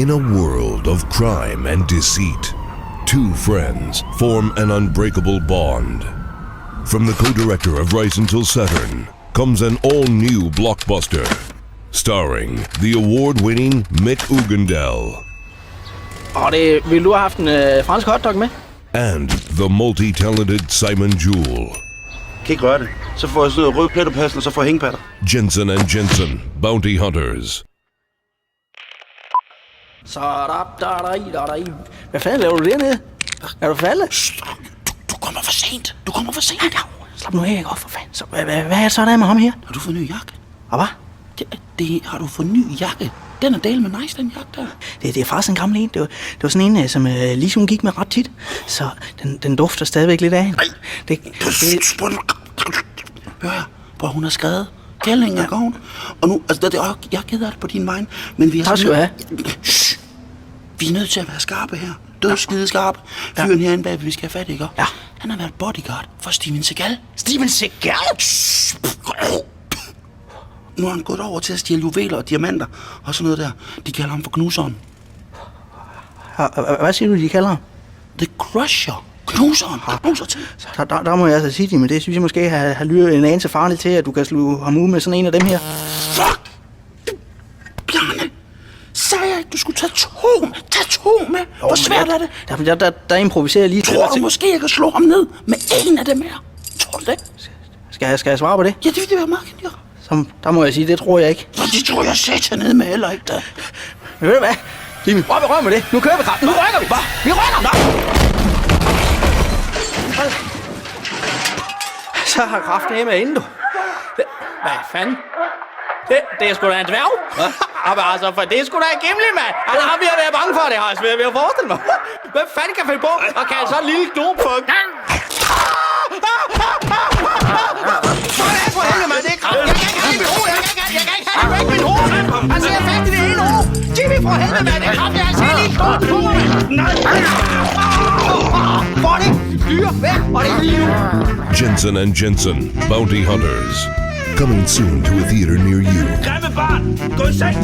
In a world of crime and deceit, two friends form an unbreakable bond. From the co-director of Rise Until Saturn comes an all-new blockbuster, starring the award-winning Mick Ugendal. Og vil du have haft en fransk hotdog med? And the multi-talented Simon Jewell. Kan ikke røre det. Så får jeg sådan noget rød plet og passen, og så får jeg hængepatter. Jensen and Jensen, Bounty Hunters. Så hvad fanden laver du dernede? Er du faldet? Du kommer for sent. Du kommer for sent. Slap nu af, ikke? For fanden. Så, hvad er det så, der er med ham her? Har du fået ny jakke? Og hvad? Det har du fået ny jakke. Den er del med nice, den jakke der. Det er faktisk en gammel en. Det var sådan en, som Lise hun gik med ret tit. Så den dufter stadigvæk lidt af hende. Hør her, hvor hun har skrevet. Kældningen er gården. Og nu, altså, jeg er ked af det på din vej. Men vi er tak skal du have. Vi er nødt til at være skarpe her. Skide skarpe. Fyren herinde bag, vi skal have fat, ikke? Ja. Han har været bodyguard for Steven Seagal. Steven Seagal? Nu har han gået over til at stjæle juveler og diamanter og sådan noget der. De kalder ham for knuseren. Hvad siger du, de kalder ham? The Crusher. Knuseren. Der må jeg altså sige det, men det synes jeg måske har lyret en anelse farligt til, at du kan slå ham ud med sådan en af dem her. Fuck! Bjarne! Sagde jeg ikke, du skulle tage to med? Hvor svært er det? Der improviserer jeg lige. Tror du måske, jeg kan slå ham ned med en af dem her? Tror du det? Skal jeg svare på det? Ja, det vil det være meget kendt, ja. Der må jeg sige, det tror jeg ikke. Ja, det tror jeg sætter ned med heller ikke, da. Men ved du hvad? Jimmy, rør med det. Nu kører vi kraft. Nu rykker vi. Vi rykker. Nå. Så har kraft af med inden, du. Hvad fanden? Det er sgu da en dværg. Men altså, for det er sgu da en gimli, mand. Altså, ham vi har været bange for, det har jeg svært ved at forestille mig. Hvad fanden kan finde på at kalde så en lille knopfuck? For helvede, mand. Det er kraft. Jeg kan ikke have det i mit hoved. Jeg kan ikke have det i mit hoved. Han sidder fast i det ene hoved. Jimmy, for helvede, mand. Det er kraft. Jeg har set lige stort på mig, mand. For det dyr væk, og det er lige nu. Jensen and Jensen, Bounty Hunters. Coming soon to a theater near you. Grimme barn! Gå i seng!